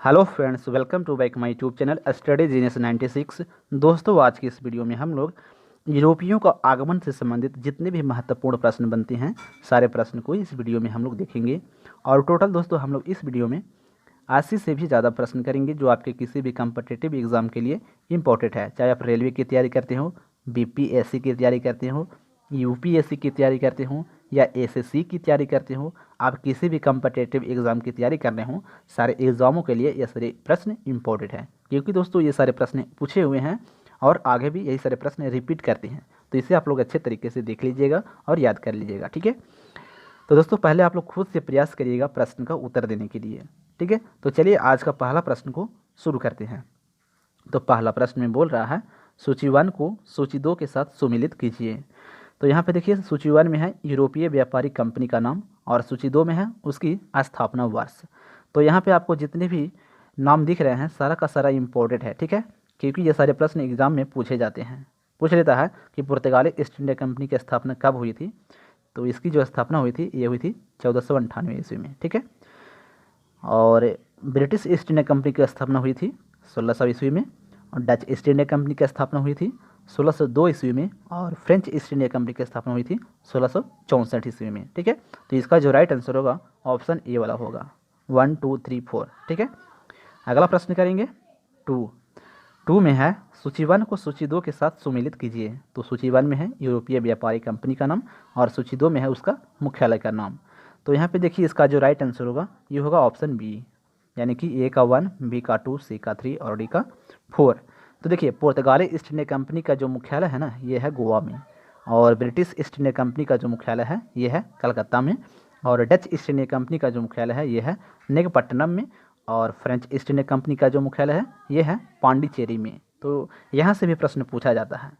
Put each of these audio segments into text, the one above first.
Hello friends, welcome to back my YouTube channel study genius 96। दोस्तों, आज की इस वीडियो में हम लोग यूरोपियों का आगमन से संबंधित जितने भी महत्वपूर्ण प्रश्न बनते हैं सारे प्रश्न को इस वीडियो में हम लोग देखेंगे। और टोटल दोस्तों हम लोग इस वीडियो में 80 से भी ज़्यादा प्रश्न करेंगे जो आपके किसी भी कम्पिटिटिव एग्जाम के लिए इम्पोर्टेंट है। चाहे आप रेलवे की तैयारी करते हो, बीपीएससी की तैयारी करते हो, यूपीएससी की तैयारी करते हो या एसएससी की तैयारी करते हो, आप किसी भी कम्पिटिटिव एग्ज़ाम की तैयारी कर रहे हो, सारे एग्ज़ामों के लिए ये सारे प्रश्न इंपॉर्टेंट है। क्योंकि दोस्तों ये सारे प्रश्न पूछे हुए हैं और आगे भी यही सारे प्रश्न रिपीट करते हैं, तो इसे आप लोग अच्छे तरीके से देख लीजिएगा और याद कर लीजिएगा। ठीक है, तो दोस्तों पहले आप लोग खुद से प्रयास करिएगा प्रश्न का उत्तर देने के लिए। ठीक है, तो चलिए आज का पहला प्रश्न को शुरू करते हैं। तो पहला प्रश्न में बोल रहा है, सूची 1 को सूची 2 के साथ सुमिलित कीजिए। तो यहाँ पे देखिए, सूची 1 में है यूरोपीय व्यापारी कंपनी का नाम और सूची 2 में है उसकी स्थापना वर्ष। तो यहाँ पे आपको जितने भी नाम दिख रहे हैं सारा का सारा इम्पोर्टेंट है। ठीक है, क्योंकि ये सारे प्रश्न एग्जाम में पूछे जाते हैं। पूछ लेता है कि पुर्तगाली ईस्ट इंडिया कंपनी की स्थापना कब हुई थी। तो इसकी जो स्थापना हुई थी ये हुई थी 1498 ईस्वी में। ठीक है, और ब्रिटिश ईस्ट इंडिया कंपनी की स्थापना हुई थी 1600 ईस्वी में, और डच ईस्ट इंडिया कंपनी की स्थापना हुई थी 1602 ईस्वी में, और फ्रेंच ईस्ट इंडिया कंपनी की स्थापना हुई थी 1664 ईस्वी में। ठीक है, तो इसका जो राइट आंसर होगा ऑप्शन ए वाला होगा, 1 2 3 4। ठीक है, अगला प्रश्न करेंगे 2 में है सूची 1 को सूची 2 के साथ सुमिलित कीजिए। तो सूची 1 में है यूरोपीय व्यापारी कंपनी का नाम और सूची 2 में है उसका मुख्यालय का नाम। तो यहाँ पे देखिए इसका जो राइट आंसर होगा ये होगा ऑप्शन बी, यानी कि ए का 1, बी का 2, सी का 3 और डी का 4। तो देखिए पुर्तगाली ईस्ट इंडिया कंपनी का जो मुख्यालय है ना ये है गोवा में, और ब्रिटिश ईस्ट इंडिया कंपनी का जो मुख्यालय है ये है कलकत्ता में, और डच ईस्ट इंडिया कंपनी का जो मुख्यालय है ये है नेगपट्टनम में, और फ्रेंच ईस्ट इंडिया कंपनी का जो मुख्यालय है ये है पांडिचेरी में। तो यहाँ से भी प्रश्न पूछा जाता है,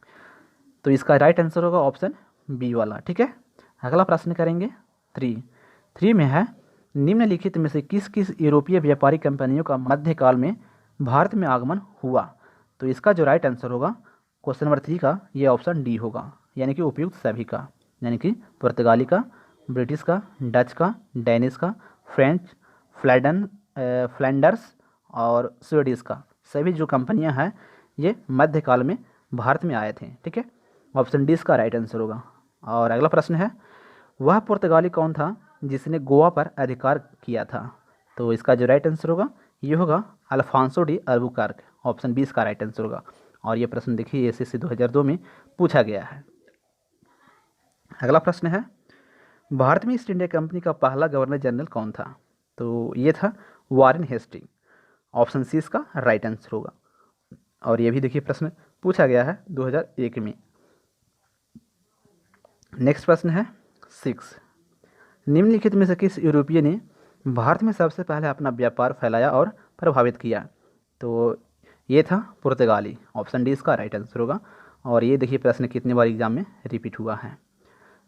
तो इसका राइट आंसर होगा ऑप्शन बी वाला। ठीक है, अगला प्रश्न करेंगे 3 में है निम्नलिखित में से किस किस यूरोपीय व्यापारी कंपनियों का मध्यकाल में भारत में आगमन हुआ। तो इसका जो राइट आंसर होगा क्वेश्चन नंबर 3 का ये ऑप्शन डी होगा, यानी कि उपयुक्त सभी का, यानी कि पुर्तगाली का, ब्रिटिश का, डच का, डेनिश का, फ्रेंच, फ्लैंडर्स और स्वीडिश का, सभी जो कंपनियां हैं ये मध्यकाल में भारत में आए थे। ठीक है, ऑप्शन डी इसका राइट आंसर होगा। और अगला प्रश्न है, वह पुर्तगाली कौन था जिसने गोवा पर अधिकार किया था। तो इसका जो राइट आंसर होगा ये होगा Alfonso de Albuquerque, option B इसका राइट आंसर होगा। और ये प्रश्न देखिए एसएससी 2002 में पूछा गया है। अगला प्रश्न है, भारत में ईस्ट इंडिया कंपनी का पहला गवर्नर जनरल कौन था। तो ये था वारेन हेस्टिंग, ऑप्शन सी इसका राइट आंसर होगा। और ये भी देखिए प्रश्न पूछा गया है 2001 में। नेक्स्ट प्रश्न है 6, निम्नलिखित में से किस यूरोपीय ने भारत में सबसे पहले अपना व्यापार फैलाया और प्रभावित किया। तो ये था पुर्तगाली, ऑप्शन डी इसका राइट आंसर होगा। और ये देखिए प्रश्न कितने बार एग्जाम में रिपीट हुआ है।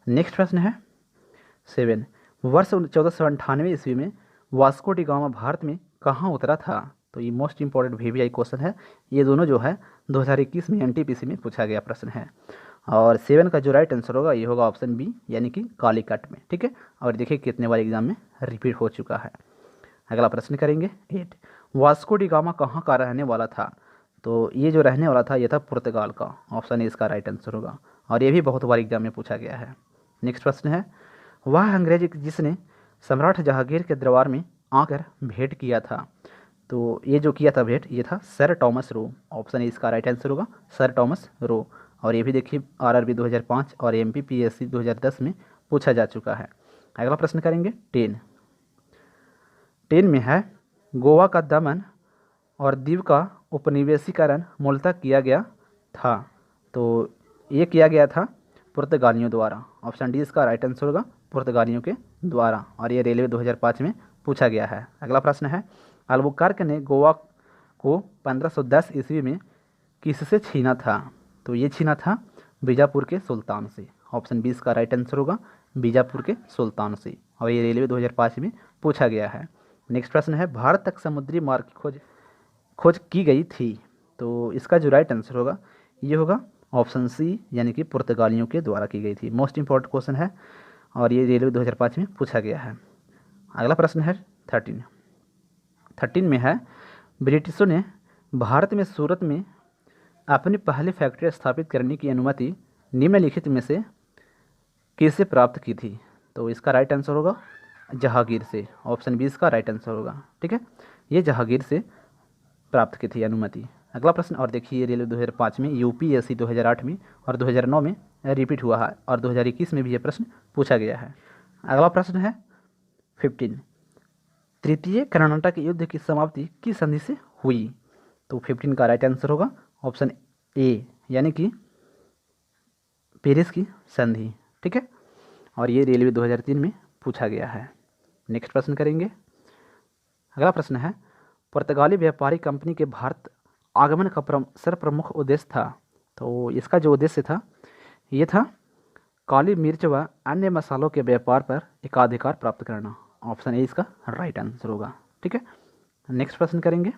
नेक्स्ट प्रश्न है 7, वर्ष 1498 ईस्वी में वास्को डी गामा भारत में कहाँ उतरा था। तो ये मोस्ट इंपॉर्टेंट वीवीआई क्वेश्चन है। ये दोनों जो है 2021 में एनटीपीसी में पूछा गया प्रश्न है। और 7 का जो राइट आंसर होगा ये होगा ऑप्शन बी, यानी कि कालीकट में। ठीक है, और देखिए कितने बार एग्जाम में रिपीट हो चुका है। अगला प्रश्न करेंगे 8, वास्को डी गामा कहाँ का रहने वाला था। तो ये जो रहने वाला था ये था पुर्तगाल का, ऑप्शन ए इसका राइट आंसर होगा। और ये भी बहुत बार एग्जाम में पूछा गया है। नेक्स्ट प्रश्न है, वह अंग्रेज जिसने सम्राट जहांगीर के दरबार में आकर भेंट किया था। तो ये जो किया था भेंट ये था sir Thomas Roe, option A इसका राइट आंसर होगा, सर टॉमस रो। और ये भी देखिए आरआरबी 2005 और एमपीपीएससी 2010 में पूछा जा चुका है। अगला प्रश्न करेंगे 10 में है गोवा का दमन और दीव का उपनिवेशीकरण मूलतः किया गया था। तो ये किया गया था पुर्तगालियों द्वारा, ऑप्शन डी इसका राइट आंसर होगा, पुर्तगालियों के द्वारा। और ये रेलवे 2005 में पूछा गया है। अगला प्रश्न है, अल्बुकर्क ने गोवा को 1510 ईस्वी में किससे छीना था। तो ये छीना था बीजापुर के सुल्तान से, ऑप्शन बी इसका राइट आंसर होगा, बीजापुर के सुल्तान से। और ये रेलवे 2005 में पूछा गया है। नेक्स्ट प्रश्न है, भारत तक समुद्री मार्ग की खोज की गई थी। तो इसका जो राइट आंसर होगा ये होगा ऑप्शन सी, यानी कि पुर्तगालियों के द्वारा की गई थी। मोस्ट इंपॉर्टेंट क्वेश्चन है और ये रेलवे 2005 में पूछा गया है। अगला प्रश्न है 13 में है ब्रिटिशों ने भारत में सूरत में अपनी पहली फैक्ट्री स्थापित करने की अनुमति निम्नलिखित में से किससे प्राप्त की थी? तो इसका राइट आंसर होगा जहांगीर से। ऑप्शन बी इसका राइट आंसर होगा। ठीक है, ये जहांगीर से प्राप्त की थी अनुमति। अगला प्रश्न और देखिए, रेलवे 2005 में, यूपीएससी 2008 में और 2009 में रिपीट हुआ है और 2021 में भी ये प्रश्न पूछा गया है। अगला प्रश्न है 15, तृतीय कर्नाटक युद्ध की समाप्ति किस संधि से हुई? तो 15 का राइट आंसर होगा ऑप्शन ए, यानी कि पेरिस की संधि। ठीक है, और ये रेलवे 2003 में पूछा गया है। नेक्स्ट प्रश्न करेंगे। अगला प्रश्न है, पुर्तगाली व्यापारी कंपनी के भारत आगमन का सर्वप्रमुख उद्देश्य था। तो इसका जो उद्देश्य था, ये था काली मिर्च व अन्य मसालों के व्यापार पर एकाधिकार प्राप्त करना। ऑप्शन ए इसका राइट आंसर होगा। ठीक है, नेक्स्ट प्रश्न करेंगे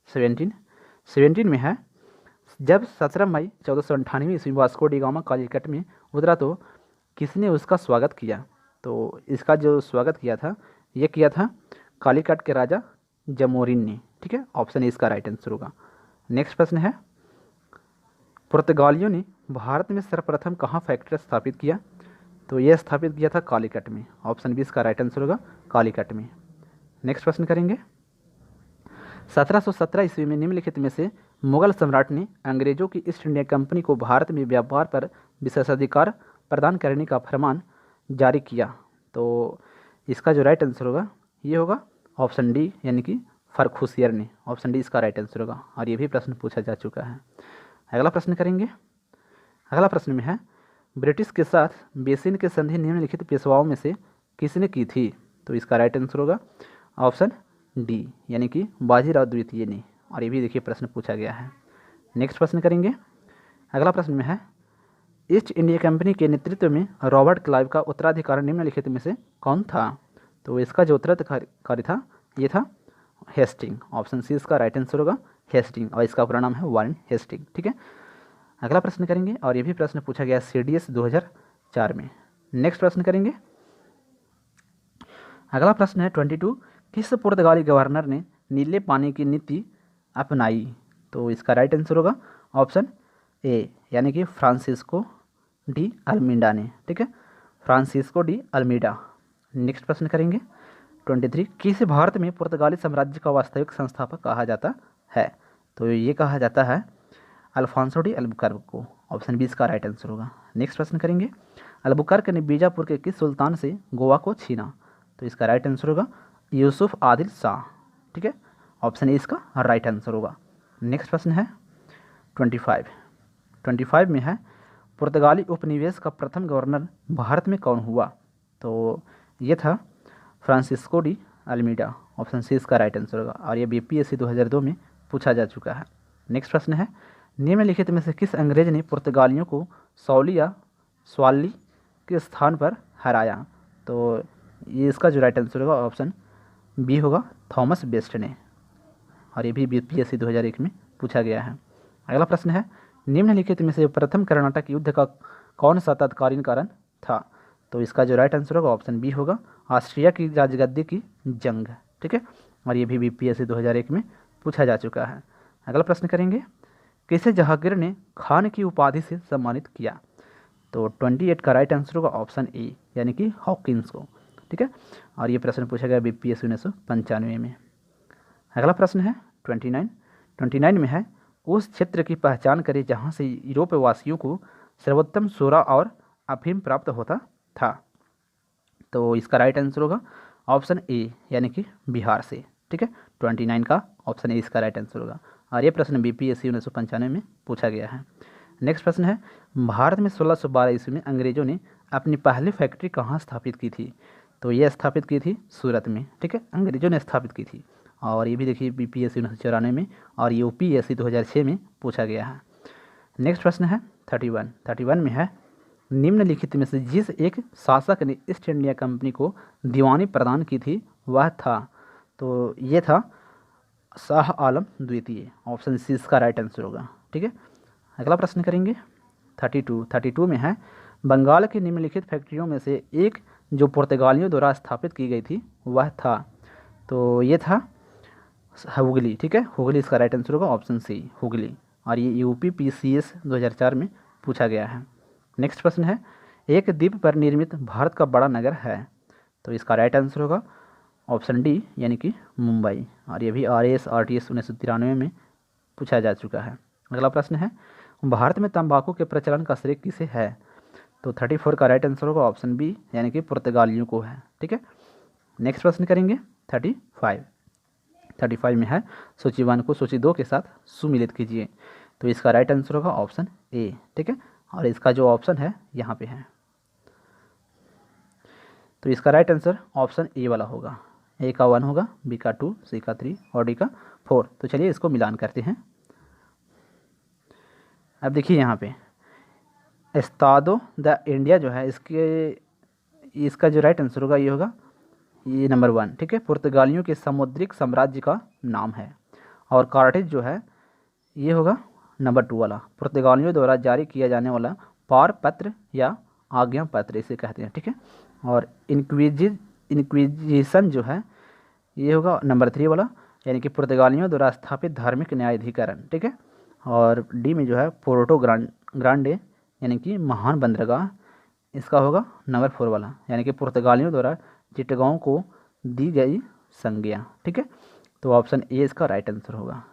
17 में है, जब 17 मई 1498 ईस्वी वास्को डी गामा कालीकट में उतरा तो किसने उसका स्वागत किया? तो इसका जो स्वागत किया था, ये किया था कालीकट के राजा जमोरिन ने। ठीक है, ऑप्शन ए इसका राइट आंसर होगा। नेक्स्ट प्रश्न है, पुर्तगालियों ने भारत में सर्वप्रथम कहाँ फैक्ट्री स्थापित किया? तो यह स्थापित किया था कालीकट में। ऑप्शन बी इसका राइट आंसर होगा कालीकट में। नेक्स्ट प्रश्न करेंगे, 1717 ईस्वी में निम्नलिखित में से मुगल सम्राट ने अंग्रेजों की ईस्ट इंडिया कंपनी को भारत में व्यापार पर विशेषाधिकार प्रदान करने का फरमान जारी किया? तो इसका जो राइट आंसर होगा, ये होगा ऑप्शन डी, यानी कि फर्रुखसियर ने। ऑप्शन डी इसका राइट आंसर होगा और ये भी प्रश्न पूछा जा चुका है। अगला प्रश्न करेंगे। अगला प्रश्न में है, ब्रिटिश के साथ बेसिन के संधि निम्नलिखित पेशवाओं में से किसने की थी? तो इसका राइट आंसर होगा ऑप्शन डी, यानी कि बाजीराव द्वितीय ने। और ये भी देखिए प्रश्न पूछा गया है। नेक्स्ट प्रश्न करेंगे। अगला प्रश्न में है, ईस्ट इंडिया कंपनी के नेतृत्व में रॉबर्ट क्लाइव का उत्तराधिकारी निम्नलिखित में से कौन था? तो इसका जो उत्तराधिकारी था, ये था हेस्टिंग। ऑप्शन सी इसका राइट आंसर होगा हेस्टिंग, और इसका पूरा नाम है वारेन हेस्टिंग। ठीक है, अगला प्रश्न करेंगे और ये भी प्रश्न पूछा गया CDS 2004 में। नेक्स्ट प्रश्न करेंगे। अगला प्रश्न है 22, किस पुर्तगाली गवर्नर ने नीले पानी की नीति अपनाई? तो इसका राइट आंसर होगा ऑप्शन ए, यानी कि फ्रांसिस्को डी अल्मीडा ने। ठीक है, फ्रांसिस्को डी अल्मीडा। नेक्स्ट प्रश्न करेंगे 23, किस भारत में पुर्तगाली साम्राज्य का वास्तविक संस्थापक कहा जाता है? तो ये कहा जाता है अल्फांसो डी अल्बुकर्क को। ऑप्शन बी इसका राइट आंसर होगा। नेक्स्ट प्रश्न करेंगे, अल्बुकर्क ने बीजापुर के किस सुल्तान से गोवा को छीना? तो इसका राइट आंसर होगा यूसुफ आदिल शाह। ठीक है, ऑप्शन ए इसका राइट आंसर होगा। नेक्स्ट प्रश्न है 25 में है, पुर्तगाली उपनिवेश का प्रथम गवर्नर भारत में कौन हुआ? तो ये था Francisco de Almeida. Option C इसका राइट आंसर होगा और ये BPSC 2002 में पूछा जा चुका है। नेक्स्ट प्रश्न है, निम्नलिखित में से किस अंग्रेज ने पुर्तगालियों को सौली या स्वाली के स्थान पर हराया? तो ये इसका जो राइट आंसर होगा ऑप्शन बी होगा थॉमस बेस्ट ने, और ये भी BPSC 2001 में पूछा गया है। अगला प्रश्न है, निम्नलिखित में से प्रथम कर्नाटक युद्ध का कौन सा तत्कालीन कारण था? तो इसका जो राइट आंसर होगा ऑप्शन बी होगा ऑस्ट्रिया की राजगद्दी की जंग। ठीक है, और ये भी BPSC 2001 में पूछा जा चुका है। अगला प्रश्न करेंगे, किसे जहांगीर ने खान की उपाधि से सम्मानित किया? तो 28 का राइट आंसर होगा ऑप्शन ए, यानी कि हॉकिंस को। ठीक है, और ये प्रश्न पूछा गया BPSC 1995 में। अगला प्रश्न है 29 में है, उस क्षेत्र की पहचान करें जहाँ से यूरोप वासियों को सर्वोत्तम सोरा और अफीम प्राप्त होता था। तो इसका राइट आंसर होगा ऑप्शन ए, यानी कि बिहार से। ठीक है, 29 का ऑप्शन ए इसका राइट आंसर होगा और ये प्रश्न BPSC 1995 में पूछा गया है। नेक्स्ट प्रश्न है, भारत में 1612 ईस्वी में अंग्रेजों ने अपनी पहली फैक्ट्री कहाँ स्थापित की थी? तो ये स्थापित की थी सूरत में। ठीक है, अंग्रेजों ने स्थापित की थी, और ये भी देखिए BPSC 1994 में और UPSC 2006 में पूछा गया है। नेक्स्ट प्रश्न है 31 में है, निम्नलिखित में से जिस एक शासक ने ईस्ट इंडिया कंपनी को दीवानी प्रदान की थी वह था? तो ये था शाह आलम द्वितीय। ऑप्शन सी इसका राइट आंसर होगा। ठीक है, अगला प्रश्न करेंगे 32 में है, बंगाल की निम्नलिखित फैक्ट्रियों में से एक जो पुर्तगालियों द्वारा स्थापित की गई थी वह था? तो ये था हुगली, ठीक है, हुगली इसका राइट आंसर होगा ऑप्शन सी, हुगली। और ये UPPCS 2004 में पूछा गया है। नेक्स्ट प्रश्न है, एक द्वीप पर निर्मित भारत का बड़ा नगर है, तो इसका राइट आंसर होगा ऑप्शन डी यानी कि मुंबई। और ये भी RAS RTS 1993 में पूछा जा चुका है। अगला प्रश्न है, भारत में तंबाकू के प्रचलन का श्रेय किसे है, तो 34 का राइट आंसर होगा ऑप्शन बी यानी कि पुर्तगालियों को है, ठीक है। नेक्स्ट प्रश्न करेंगे 35 में है, सूची 1 को सूची 2 के साथ सुमिलित कीजिए, तो इसका राइट आंसर होगा ऑप्शन ए, ठीक है। और इसका जो ऑप्शन है यहाँ पे है, तो इसका राइट आंसर ऑप्शन ए वाला होगा। ए का 1 होगा, बी का 2, सी का 3 और डी का 4। तो चलिए इसको मिलान करते हैं। अब देखिए यहाँ पे एस्तादो द इंडिया जो है, इसका जो राइट आंसर होगा ये होगा ये नंबर 1, ठीक है, पुर्तगालियों के समुद्रिक साम्राज्य का नाम है। और कार्टेज जो है ये होगा नंबर 2 वाला, पुर्तगालियों द्वारा जारी किया जाने वाला पार पत्र या आज्ञा पत्र इसे कहते हैं, ठीक है। और इनक्विजिशन जो है ये होगा नंबर 3 वाला, यानी कि पुर्तगालियों द्वारा स्थापित धार्मिक न्यायाधिकरण, ठीक है। और डी में जो है पोर्टो ग्रांडे यानी कि महान बंदरगाह, इसका होगा नंबर 4 वाला, यानी कि पुर्तगालियों द्वारा चिटगांव को दी गई संज्ञा, ठीक है। तो ऑप्शन ए इसका राइट आंसर होगा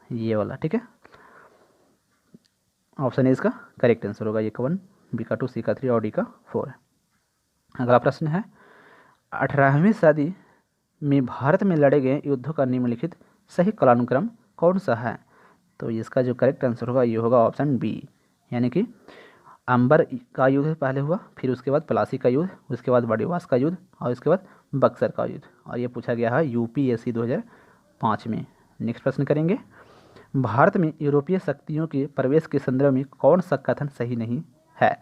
ये वाला, ठीक है। ऑप्शन ए इसका करेक्ट आंसर होगा, ये का 1, बी का 2, सी का 3 और डी का 4। अगला प्रश्न है, 18वीं सदी में भारत में लड़े गए युद्धों का निम्नलिखित सही कालानुक्रम कौन सा है, तो इसका जो करेक्ट आंसर होगा ये होगा ऑप्शन बी, यानी कि अंबर का युद्ध पहले हुआ, फिर उसके बाद प्लासी का युद्ध, उसके बाद बर्दिवास का युद्ध और उसके बाद बक्सर का युद्ध। और ये पूछा गया है UPSC 2005 में। नेक्स्ट प्रश्न करेंगे, भारत में यूरोपीय शक्तियों के प्रवेश के संदर्भ में कौन सा कथन सही नहीं है,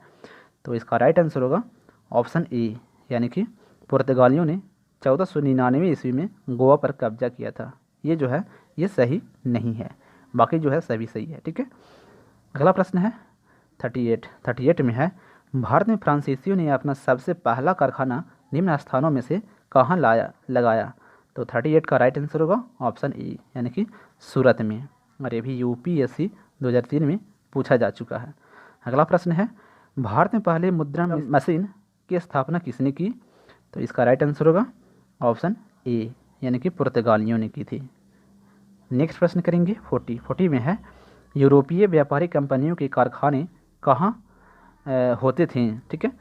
तो इसका राइट आंसर होगा ऑप्शन ए, यानी कि पुर्तगालियों ने 1499 ईस्वी में गोवा पर कब्जा किया था। ये जो है ये सही नहीं है, बाकी जो है सभी सही है, ठीक है। अगला प्रश्न है 38 में है, भारत में फ्रांसीसियों ने अपना सबसे पहला कारखाना निम्न स्थानों में से कहाँ लगाया, तो 38 का राइट आंसर होगा ऑप्शन ए, यानी कि सूरत में। और ये भी UPSC 2003 में पूछा जा चुका है। अगला प्रश्न है, भारत में पहले मुद्रण मशीन की स्थापना किसने की, तो इसका राइट आंसर होगा ऑप्शन ए, यानी कि पुर्तगालियों ने की थी। नेक्स्ट प्रश्न करेंगे 40 में है, यूरोपीय व्यापारी कंपनियों के कारखाने कहाँ होते थे, ठीक है,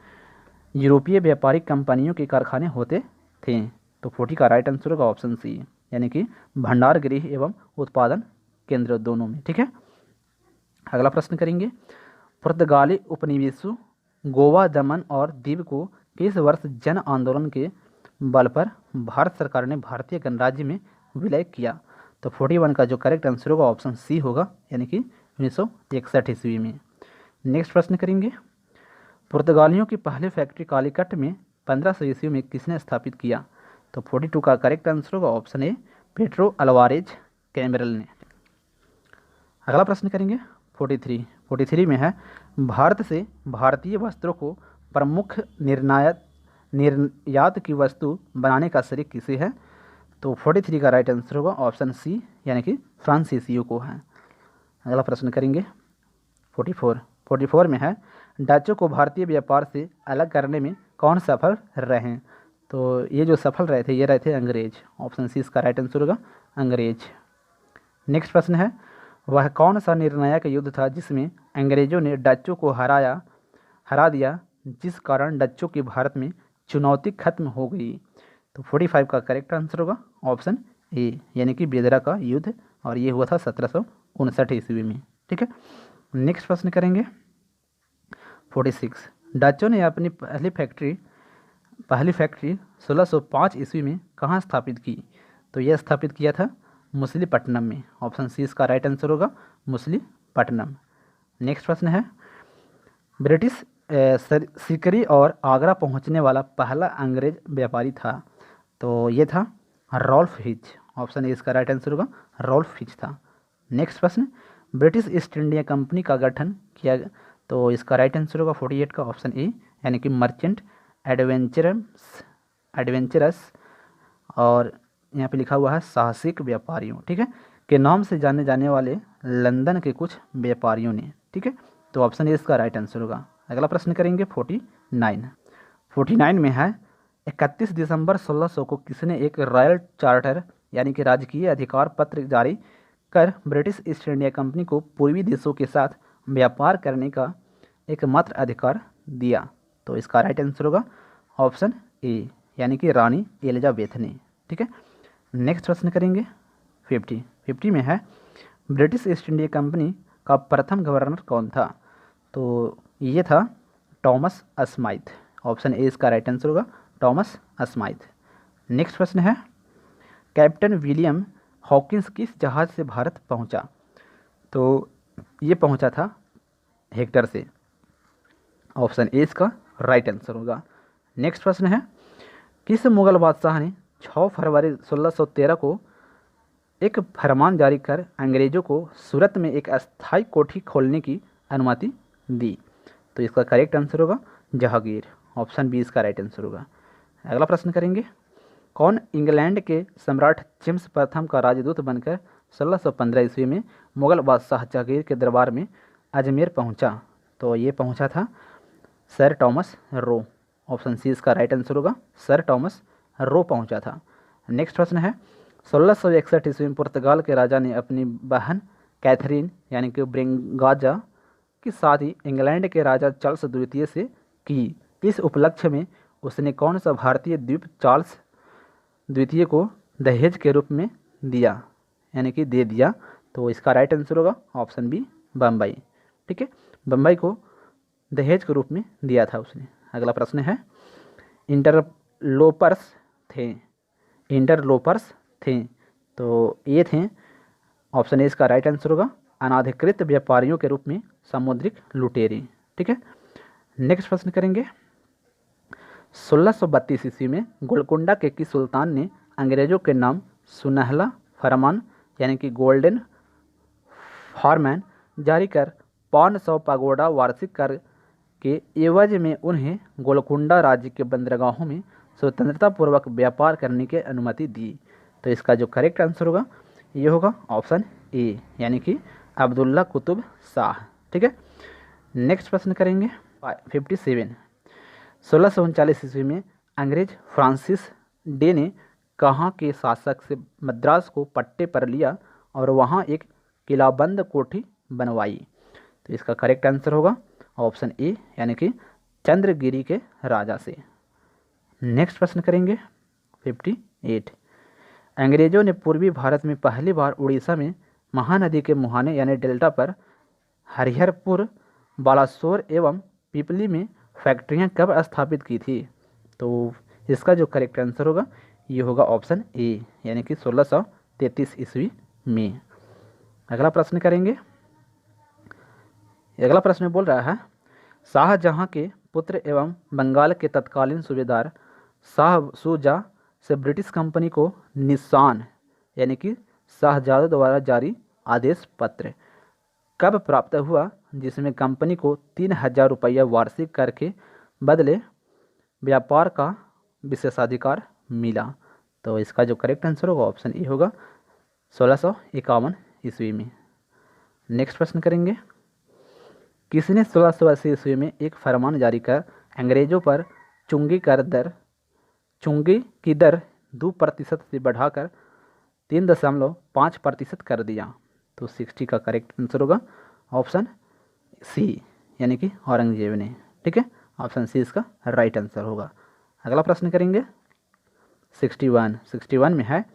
यूरोपीय व्यापारिक कंपनियों के कारखाने होते थे, तो 40 का राइट आंसर होगा ऑप्शन सी, यानी कि भंडार गृह एवं उत्पादन केंद्र दोनों में, ठीक है। अगला प्रश्न करेंगे, पुर्तगाली उपनिवेशों गोवा, दमन और दीव को किस वर्ष जन आंदोलन के बल पर भारत सरकार ने भारतीय गणराज्य में विलय किया, तो 41 का जो करेक्ट आंसर होगा ऑप्शन सी होगा, यानी कि 1961 ईस्वी में। नेक्स्ट प्रश्न करेंगे, पुर्तगालियों की पहली फैक्ट्री कालीकट में 1500 ईस्वी में किसने स्थापित किया, तो 42 का करेक्ट आंसर होगा option A, Pedro Alvarez cameral ने। अगला प्रश्न करेंगे 43 में है, भारत से भारतीय वस्त्रों को प्रमुख निर्यात की वस्तु बनाने का श्रेय किसे है, तो 43 का राइट आंसर होगा ऑप्शन सी, यानी कि फ्रांसीसियों को है। अगला प्रश्न करेंगे 44 में है, डचों को भारतीय व्यापार से अलग करने में कौन सफल रहे, तो ये जो सफल रहे थे ये रहे थे अंग्रेज, ऑप्शन सी इसका राइट आंसर होगा अंग्रेज। नेक्स्ट प्रश्न है, वह कौन सा निर्णायक युद्ध था जिसमें अंग्रेजों ने डचों को हरा दिया, जिस कारण डचों की भारत में चुनौती खत्म हो गई, तो 45 का करेक्ट आंसर होगा ऑप्शन ए, यानी कि बेदरा का युद्ध, और ये हुआ था 1759 ईस्वी में, ठीक है। नेक्स्ट प्रश्न करेंगे 46, डचों ने अपनी पहली फैक्ट्री 1605 ईस्वी में कहाँ स्थापित की, तो यह स्थापित किया था मछलीपट्टनम में, ऑप्शन सी इसका राइट आंसर होगा मछलीपट्टनम। नेक्स्ट प्रश्न है, ब्रिटिश सिकरी और आगरा पहुंचने वाला पहला अंग्रेज व्यापारी था, तो ये था रॉल्फ हिच, ऑप्शन ए इसका राइट आंसर होगा रॉल्फ हिच था। नेक्स्ट प्रश्न, ब्रिटिश ईस्ट इंडिया कंपनी का गठन किया, तो इसका राइट आंसर होगा 48 का ऑप्शन ए, यानी कि मर्चेंट एडवेंचरस और यहाँ पे लिखा हुआ है साहसिक व्यापारियों, ठीक है, के नाम से जाने जाने वाले लंदन के कुछ व्यापारियों ने, ठीक है। तो ऑप्शन ए इसका राइट आंसर होगा। अगला प्रश्न करेंगे 49 में है 31 दिसंबर 1600 को किसने एक रॉयल चार्टर यानी कि राजकीय अधिकार पत्र जारी कर ब्रिटिश ईस्ट इंडिया कंपनी को पूर्वी देशों के साथ व्यापार करने का एकमात्र अधिकार दिया? तो इसका राइट आंसर होगा ऑप्शन ए यानी कि रानी एलिजाबेथ ने, ठीक है। नेक्स्ट प्रश्न करेंगे 50 में है ब्रिटिश ईस्ट इंडिया कंपनी का प्रथम गवर्नर कौन था? तो ये था टॉमस स्माइथ। ऑप्शन ए इसका राइट आंसर होगा टॉमस स्माइथ। नेक्स्ट प्रश्न है कैप्टन विलियम हॉकिंस किस जहाज़ से भारत पहुंचा? तो ये पहुंचा था हेक्टर से। ऑप्शन ए इसका राइट आंसर होगा। नेक्स्ट प्रश्न है किस मुगल बादशाह ने 6 फरवरी 1613 को एक फरमान जारी कर अंग्रेजों को सूरत में एक अस्थायी कोठी खोलने की अनुमति दी? तो इसका करेक्ट आंसर होगा जहांगीर। ऑप्शन बी इसका राइट आंसर होगा। अगला प्रश्न करेंगे कौन इंग्लैंड के सम्राट जेम्स प्रथम का राजदूत बनकर 1615 ईस्वी में मुगल बादशाह जहांगीर के दरबार में अजमेर पहुंचा? तो ये पहुंचा था sir Thomas Roe. Option C इसका राइट आंसर होगा सर टॉमस रो पहुंचा था। नेक्स्ट प्रश्न है 1661 ईस्वी में पुर्तगाल के राजा ने अपनी बहन कैथरीन यानी कि ब्रिंगाजा की शादी इंग्लैंड के राजा चार्ल्स द्वितीय से की। इस उपलक्ष्य में उसने कौन सा भारतीय द्वीप चार्ल्स द्वितीय को दहेज के रूप में दिया यानी कि दे दिया? तो इसका राइट आंसर होगा ऑप्शन बी बम्बई, ठीक है। बम्बई को दहेज के रूप में दिया था उसने। अगला प्रश्न है इंटरलोपर्स थे तो ये थे ऑप्शन ए इसका राइट आंसर होगा अनाधिकृत व्यापारियों के रूप में समुद्रिक लुटेरे, ठीक है। नेक्स्ट प्रश्न करेंगे 1632 ईस्वी में गोलकुंडा के किस सुल्तान ने अंग्रेजों के नाम सुनहला फरमान यानी कि गोल्डन फॉरमैन जारी कर 500 पगोडा वार्षिक कर के एवज में उन्हें गोलकुंडा राज्य के बंदरगाहों में स्वतंत्रतापूर्वक व्यापार करने की अनुमति दी? तो इसका जो करेक्ट आंसर होगा ये होगा ऑप्शन ए यानी कि अब्दुल्ला कुतुब शाह, ठीक है। नेक्स्ट प्रश्न करेंगे 57 1639 ईस्वी में अंग्रेज फ्रांसिस डे ने कहाँ के शासक से मद्रास को पट्टे पर लिया और वहाँ एक किलाबंद कोठी बनवाई? तो इसका करेक्ट आंसर होगा ऑप्शन ए यानी कि चंद्रगिरी के राजा से। नेक्स्ट प्रश्न करेंगे 58 अंग्रेजों ने पूर्वी भारत में पहली बार उड़ीसा में महानदी के मुहाने यानी डेल्टा पर हरिहरपुर बालासोर एवं पिपली में फैक्ट्रियां कब स्थापित की थी? तो इसका जो करेक्ट आंसर होगा ये होगा ऑप्शन ए यानी कि 1633 ईस्वी में। अगला प्रश्न करेंगे अगला प्रश्न बोल रहा है शाहजहां के पुत्र एवं बंगाल के तत्कालीन सूबेदार शाह शुजा से ब्रिटिश कंपनी को निशान यानी कि शाहजादों द्वारा जारी आदेश पत्र कब प्राप्त हुआ जिसमें कंपनी को 3000 रुपया वार्षिक कर के बदले व्यापार का विशेषाधिकार मिला? तो इसका जो करेक्ट आंसर होगा ऑप्शन ए होगा 1651 ईस्वी में। नेक्स्ट प्रश्न करेंगे किसने 1680 ईस्वी में एक फरमान जारी कर अंग्रेजों पर चुंगी की दर 2% से बढ़ाकर 3.5% कर दिया? तो 60 का करेक्ट आंसर होगा ऑप्शन सी यानी कि औरंगजेब ने, ठीक है। ऑप्शन सी इसका राइट आंसर होगा। अगला प्रश्न करेंगे 61 में है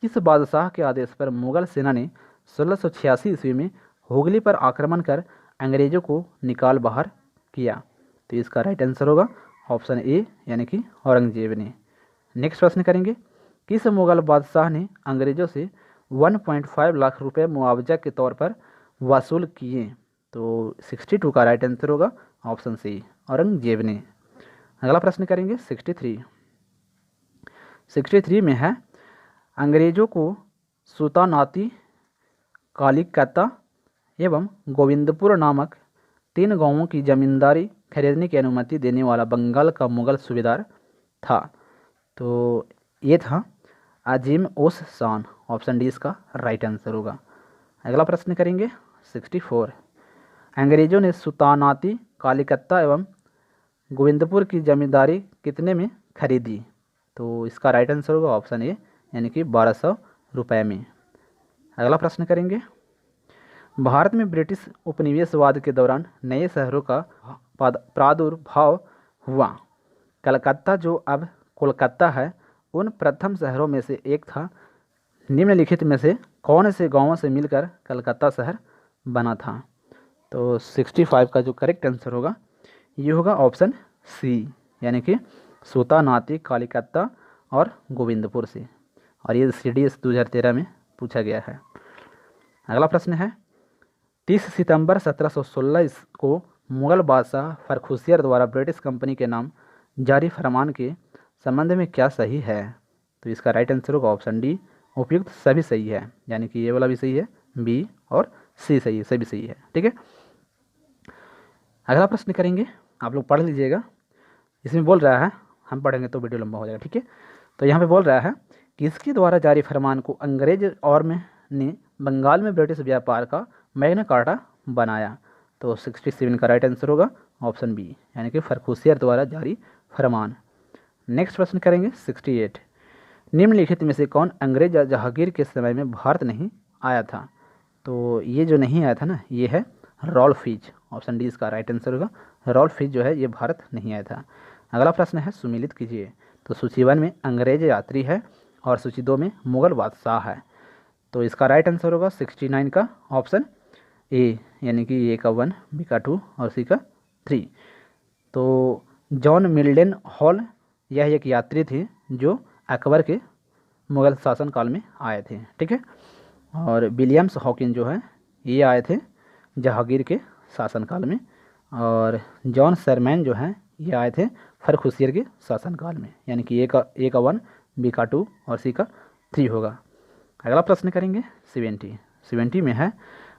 किस बादशाह के आदेश पर मुगल सेना ने 1686 ईस्वी में हुगली पर आक्रमण कर अंग्रेजों को निकाल बाहर किया? तो इसका राइट आंसर होगा ऑप्शन ए यानी कि औरंगजेब ने। नेक्स्ट प्रश्न करेंगे किस मुगल बादशाह ने अंग्रेजों से 1.5 लाख रुपए मुआवजा के तौर पर वसूल किए? तो 62 का राइट आंसर होगा ऑप्शन सी औरंगजेब ने। अगला प्रश्न करेंगे 63 में है अंग्रेजों को सुतानाती कालिकता एवं गोविंदपुर नामक 3 गांवों की जमींदारी खरीदने की अनुमति देने वाला बंगाल का मुगल सूबेदार था? तो ये था अजीम उस शान, ऑप्शन डी इसका राइट आंसर होगा। अगला प्रश्न करेंगे 64। अंग्रेजों ने सुल्तानाती कलिकत्ता एवं गोविंदपुर की जमींदारी कितने में खरीदी? तो इसका राइट आंसर होगा ऑप्शन ए, यानी कि 1200 रुपये में। अगला प्रश्न करेंगे, भारत में ब्रिटिश उपनिवेशवाद के दौरान नए शहरों का प्रादुर्भाव हुआ। कलकत्ता, जो अब कोलकाता है, उन प्रथम शहरों में से एक था। निम्नलिखित में से कौन से गांवों से मिलकर कलकत्ता शहर बना था? तो 65 का जो करेक्ट आंसर होगा ये होगा ऑप्शन सी, यानी कि सुल्तानाती कलिकत्ता और गोविंदपुर से। और ये CDS 2013 में पूछा गया है। अगला प्रश्न है, 30 सितंबर 1716 को मुगल बादशाह फर्रुखियत द्वारा ब्रिटिश कंपनी के नाम जारी फरमान के संबंध में क्या सही है? तो इसका राइट आंसर होगा ऑप्शन डी, उपयुक्त सभी सही है, यानी कि ये वाला भी सही है, बी और सी सही है, सभी सही है। ठीक है, अगला प्रश्न करेंगे, आप लोग पढ़ लीजिएगा। इसमें बोल रहा है, हम पढ़ेंगे तो वीडियो लंबा हो जाएगा। ठीक है, तो यहाँ पे बोल रहा है कि इसके द्वारा जारी फरमान को अंग्रेज और में ने बंगाल में ब्रिटिश व्यापार का मैग्ना कार्टा बनाया। तो 67 का राइट आंसर होगा ऑप्शन बी, यानी कि फर्रुखियत द्वारा जारी फरमान। नेक्स्ट प्रश्न करेंगे 68। निम्नलिखित में से कौन अंग्रेज जहांगीर के समय में भारत नहीं आया था? तो ये जो नहीं आया था ना, ये है रॉल्फ फिच, ऑप्शन डी इसका राइट आंसर होगा। रॉल्फ फिच जो है ये भारत नहीं आया था। अगला प्रश्न है, सुमिलित कीजिए। तो सूची 1 में अंग्रेज यात्री है और सूची 2 में मुगल बादशाह है। तो इसका राइट आंसर होगा 69 का ऑप्शन ए, यानी कि ए का 1, बी का 2 और सी का 3। तो जॉन मिल्डन हॉल यह एक यात्री थे जो अकबर के मुगल शासनकाल में आए थे। ठीक है, और विलियम्स हॉकिन जो है ये आए थे जहांगीर के शासनकाल में, और जॉन सरमैन जो हैं ये आए थे फर्रुखियत के शासनकाल में, यानी कि ए का 1, बी का 2 और सी का 3 होगा। अगला प्रश्न करेंगे 70 में है,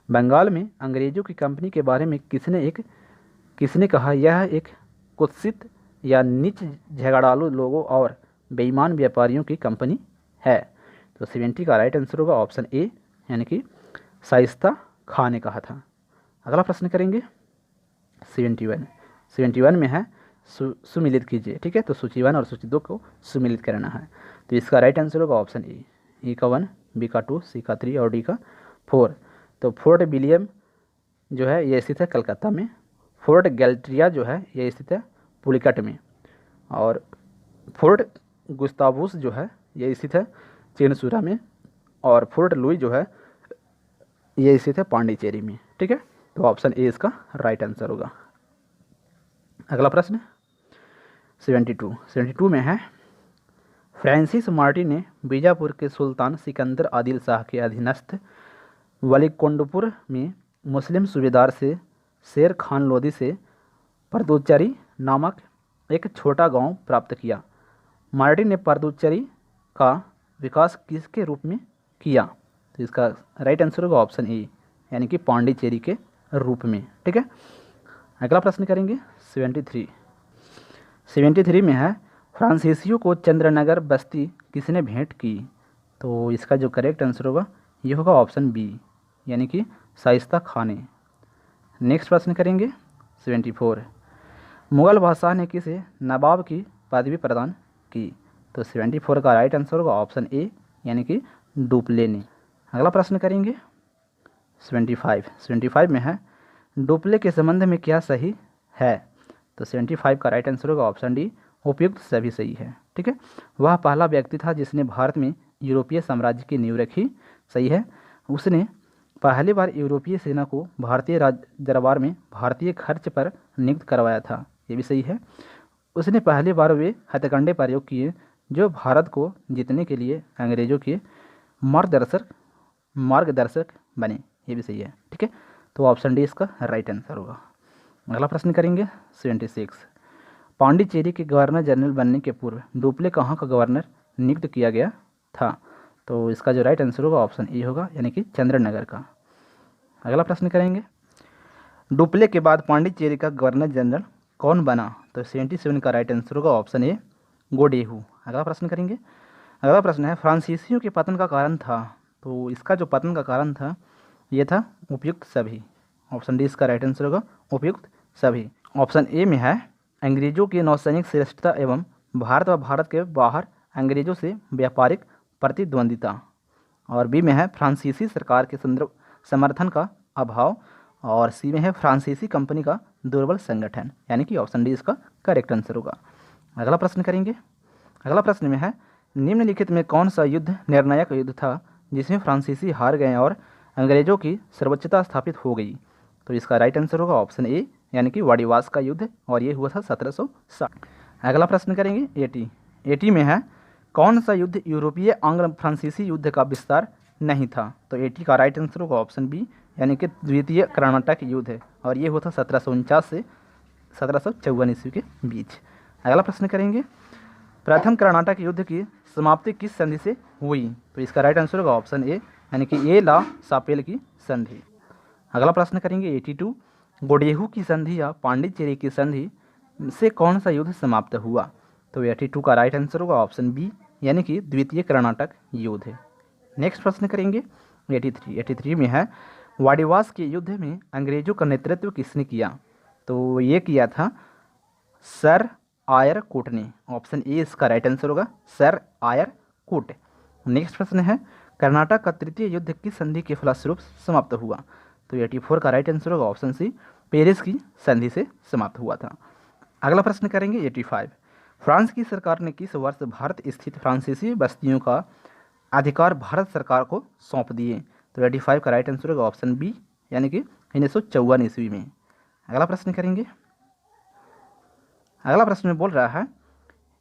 बंगाल में अंग्रेजों की कंपनी के बारे में किसने कहा यह एक कुत्सित या नीच झगड़ालू लोगों और बेईमान व्यापारियों की कंपनी है? तो 70 का राइट आंसर होगा ऑप्शन ए, यानी कि शाइस्ता खां ने कहा था। अगला प्रश्न करेंगे 71 में है, सुमिलित कीजिए। ठीक है, तो सूची 1 और सूची 2 को सुमिलित करना है। तो इसका राइट आंसर होगा ऑप्शन ए का 1, बी का 2, सी का 3 और डी का 4। तो फोर्ट विलियम जो है ये स्थित है कलकत्ता में, फोर्ट गैल्ट्रिया जो है ये स्थित है पुलिकट में, और फोर्ट गुस्तावुस जो है ये स्थित है चेनसूरा में, और फोर्ट लुई जो है ये स्थित है पांडिचेरी में। ठीक है, तो ऑप्शन ए इसका राइट आंसर होगा। अगला प्रश्न 72 में है, फ्रांसिस मार्टिन ने बीजापुर के सुल्तान सिकंदर आदिल शाह के अधीनस्थ वलीकोंडपुर में मुस्लिम सूबेदार से शेर खान लोदी से परदुचरी नामक एक छोटा गांव प्राप्त किया। मार्टिन ने परदुचरी का विकास किसके रूप में किया? तो इसका राइट आंसर होगा ऑप्शन ए, यानी कि पांडिचेरी के रूप में। ठीक है, अगला प्रश्न करेंगे 73 में है, फ्रांसीसियों को चंद्रनगर बस्ती किसने भेंट की? तो इसका जो करेक्ट आंसर होगा ये होगा ऑप्शन बी, यानी कि शाइस्ता खां ने। नेक्स्ट प्रश्न करेंगे 74, मुगल बादशाह ने किसे नवाब की पदवी प्रदान की? तो 74 का राइट आंसर होगा ऑप्शन ए, यानी कि डुप्ले ने। अगला प्रश्न करेंगे 75 में है, डुप्ले के संबंध में क्या सही है? तो 75 का राइट आंसर होगा ऑप्शन डी, उपयुक्त सभी सही है। ठीक है, वह पहला व्यक्ति था जिसने भारत में यूरोपीय साम्राज्य की नींव रखी। सही है, उसने पहली बार यूरोपीय सेना को भारतीय दरबार में भारतीय खर्च पर नियुक्त करवाया था। ये भी सही है, उसने पहली बार वे हथकंडे प्रयोग किए जो भारत को जीतने के लिए अंग्रेजों के मार्गदर्शक बने। ये भी सही है। ठीक है, तो ऑप्शन डी इसका राइट आंसर होगा। अगला प्रश्न करेंगे 76, पांडिचेरी के गवर्नर जनरल बनने के पूर्व डुप्ले कहाँ का गवर्नर नियुक्त किया गया था? तो इसका जो राइट आंसर होगा ऑप्शन ए होगा, यानी कि चंद्रनगर का। अगला प्रश्न करेंगे, डुप्ले के बाद पांडिचेरी का गवर्नर जनरल कौन बना? तो 77 का राइट आंसर होगा ऑप्शन ए, गोडेहू। अगला प्रश्न करेंगे अगला प्रश्न है फ्रांसीसियों के पतन का कारण था। तो इसका जो पतन का कारण था ये था उपयुक्त सभी। ऑप्शन डी इसका राइट आंसर होगा, उपयुक्त सभी। ऑप्शन ए में है अंग्रेजों की नौसैनिक श्रेष्ठता एवं भारत व भारत के बाहर अंग्रेजों से व्यापारिक प्रतिद्वंदिता। और बी में है फ्रांसीसी सरकार के संदर्भ समर्थन का अभाव। और सी में है फ्रांसीसी कंपनी का दुर्बल संगठन, यानी कि ऑप्शन डी इसका करेक्ट आंसर होगा। अगला प्रश्न करेंगे। अगला प्रश्न में है निम्नलिखित में कौन सा युद्ध निर्णायक युद्ध था जिसमें फ्रांसीसी हार गए और अंग्रेजों की सर्वोच्चता स्थापित हो गई। तो इसका राइट आंसर होगा ऑप्शन ए, यानी कि वाडिवास का युद्ध, और ये हुआ था 1760। अगला प्रश्न करेंगे 80 में है कौन सा युद्ध यूरोपीय आंग्ल फ्रांसीसी युद्ध का विस्तार नहीं था। तो 80 का राइट आंसर होगा ऑप्शन बी, यानी कि द्वितीय कर्नाटक युद्ध है, और ये हुआ था 1749 से 1754 ईस्वी के बीच। अगला प्रश्न करेंगे प्रथम कर्नाटक युद्ध की समाप्ति किस संधि से हुई। तो इसका राइट आंसर होगा ऑप्शन ए, यानी कि ए ला सापेल की संधि। अगला प्रश्न करेंगे 82 गोडेहू की संधि या पांडिचेरी की संधि से कौन सा युद्ध समाप्त हुआ। तो 82 का राइट आंसर होगा ऑप्शन बी, यानी कि द्वितीय कर्नाटक युद्ध है। नेक्स्ट प्रश्न करेंगे 83 में है वाडिवास के युद्ध में अंग्रेजों का नेतृत्व किसने किया। तो ये किया था सर आयर कूट ने। ऑप्शन ए इसका राइट आंसर होगा, सर आयर कूट। नेक्स्ट प्रश्न है कर्नाटक का तृतीय युद्ध किस संधि के फलस्वरूप समाप्त हुआ। तो 84 का राइट आंसर होगा ऑप्शन सी, पेरिस की संधि से समाप्त हुआ था। अगला प्रश्न करेंगे 85 फ्रांस की सरकार ने किस वर्ष भारत स्थित फ्रांसीसी बस्तियों का अधिकार भारत सरकार को सौंप दिए। तो 85 का राइट आंसर होगा ऑप्शन बी, यानी कि 1954 ईस्वी में। अगला प्रश्न करेंगे। अगला प्रश्न में बोल रहा है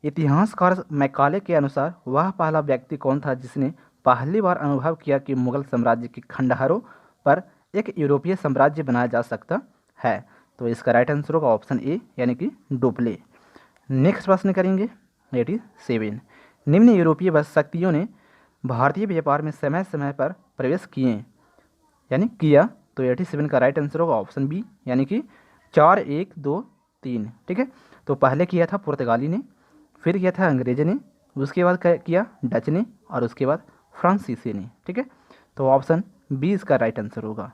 इतिहासकार मैकाले के अनुसार वह पहला व्यक्ति कौन था जिसने पहली बार अनुभव किया कि मुगल साम्राज्य के खंडहरों पर एक यूरोपीय साम्राज्य बनाया जा सकता है। तो इसका राइट आंसर होगा ऑप्शन ए, यानी कि डुप्ले। नेक्स्ट प्रश्न करेंगे 87 निम्न यूरोपीय शक्तियों ने भारतीय व्यापार में समय समय पर प्रवेश किया। तो 87 का राइट आंसर होगा ऑप्शन बी, यानी कि 4 1 2 3। ठीक है, तो पहले किया था पुर्तगाली ने, फिर किया था अंग्रेज ने, उसके बाद किया डच ने, और उसके बाद फ्रांसीसी ने। ठीक है, तो ऑप्शन बी इसका राइट आंसर होगा।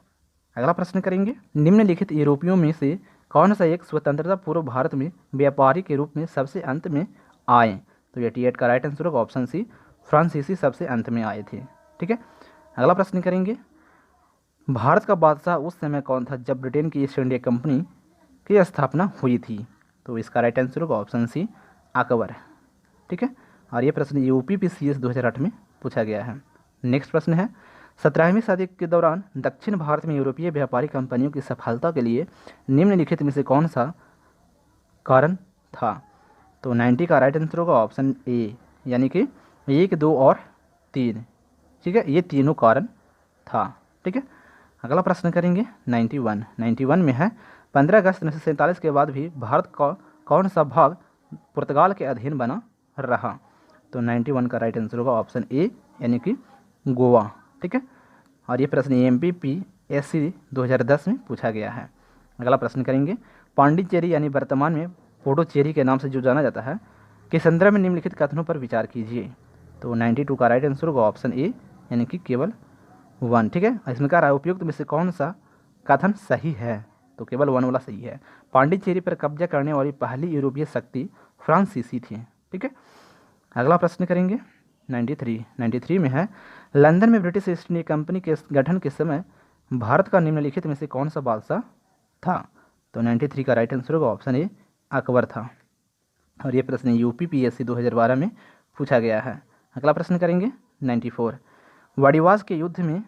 अगला प्रश्न करेंगे निम्नलिखित यूरोपियों में से कौन सा एक स्वतंत्रता पूर्व भारत में व्यापारी के रूप में सबसे अंत में आए। तो 88 का राइट आंसर होगा ऑप्शन सी, फ्रांसीसी सबसे अंत में आए थे। ठीक है, अगला प्रश्न करेंगे भारत का बादशाह उस समय कौन था जब ब्रिटेन की ईस्ट इंडिया कंपनी की स्थापना हुई थी। तो इसका राइट आंसर होगा ऑप्शन सी, अकबर। ठीक है, और ये प्रश्न यूपीपीसीएस 2008 में पूछा गया है। नेक्स्ट प्रश्न है 17वीं सदी के दौरान दक्षिण भारत में यूरोपीय व्यापारी कंपनियों की सफलता के लिए निम्नलिखित में से कौन सा कारण था। तो 90 का राइट आंसर होगा ऑप्शन ए, यानी कि 1 2 और 3। ठीक है, ये तीनों कारण था। ठीक है, अगला प्रश्न करेंगे 91 में है 15 अगस्त 1947 के बाद भी भारत का कौन सा भाग पुर्तगाल के अधीन बना रहा। तो 91 का राइट आंसर होगा ऑप्शन ए, यानी कि गोवा। ठीक है, और ये प्रश्न एमपीपीएससी 2010 में पूछा गया है। अगला प्रश्न करेंगे पांडिचेरी यानी वर्तमान में पुडुचेरी के नाम से जो जाना जाता है के संदर्भ में निम्नलिखित कथनों पर विचार कीजिए। तो 92 का राइट आंसर होगा ऑप्शन ए, यानी कि केवल 1। ठीक है, इसमें कह रहा है उपयुक्त में से कौन सा कथन सही है। तो केवल 1 वाला सही है। पांडिचेरी पर कब्जा करने वाली पहली यूरोपीय शक्ति फ्रांसीसी थी। ठीक है, अगला प्रश्न करेंगे 93 में है लंदन में ब्रिटिश ईस्ट इंडिया कंपनी के गठन के समय भारत का निम्नलिखित में से कौन सा बादशाह था। तो 93 का राइट आंसर होगा ऑप्शन ए, अकबर था। और ये प्रश्न यूपीपीएससी 2012 में पूछा गया है। अगला प्रश्न करेंगे 94 वाडिवास के युद्ध में।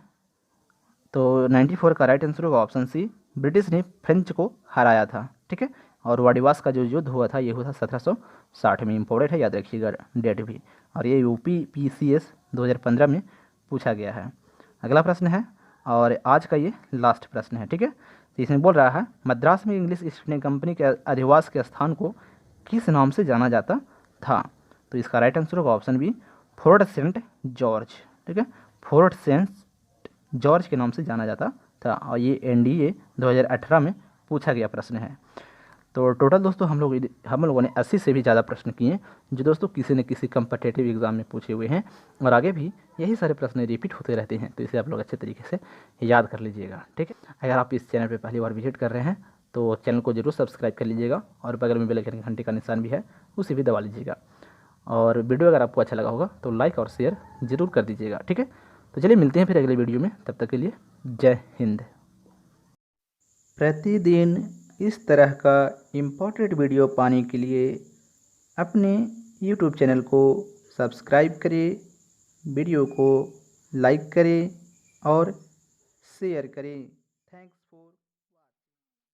तो 94 का राइट आंसर होगा ऑप्शन सी, ब्रिटिश ने फ्रेंच को हराया था। ठीक है, और वाडिवास का जो युद्ध हुआ था ये हुआ था 1760 में। इंपॉर्टेंट है, याद रखिएगा डेट भी। और ये यूपीपीसीएस 2015 में पूछा गया है। अगला प्रश्न है और आज का ये लास्ट प्रश्न है। ठीक है, तो इसमें बोल रहा है मद्रास में इंग्लिश ईस्ट इंडिया कंपनी के अधिवास के स्थान को किस नाम से जाना जाता था। तो इसका राइट आंसर होगा option B, Fort Saint George. ठीक है, फोर्ट सेंट जॉर्ज के नाम से जाना जाता था। और ये एनडीए 2018 में पूछा गया प्रश्न है। तो टोटल दोस्तों हम लोगों ने 80 से भी ज़्यादा प्रश्न किए जो दोस्तों किसी न किसी कम्पिटिटिव एग्ज़ाम में पूछे हुए हैं, और आगे भी यही सारे प्रश्न रिपीट होते रहते हैं। तो इसे आप लोग अच्छे तरीके से याद कर लीजिएगा, ठीक है। अगर आप इस चैनल पर पहली बार विजिट कर रहे हैं तो चैनल को जरूर सब्सक्राइब कर लीजिएगा, और बगल में बेल आइकन घंटे का निशान भी है, उसे भी दबा लीजिएगा। और वीडियो अगर आपको अच्छा लगा होगा तो लाइक और शेयर ज़रूर कर दीजिएगा, ठीक है। तो चलिए मिलते हैं फिर अगले वीडियो में, तब तक के लिए जय हिंद। प्रतिदिन इस तरह का इम्पोर्टेंट वीडियो पाने के लिए अपने YouTube चैनल को सब्सक्राइब करें, वीडियो को लाइक करें और शेयर करें।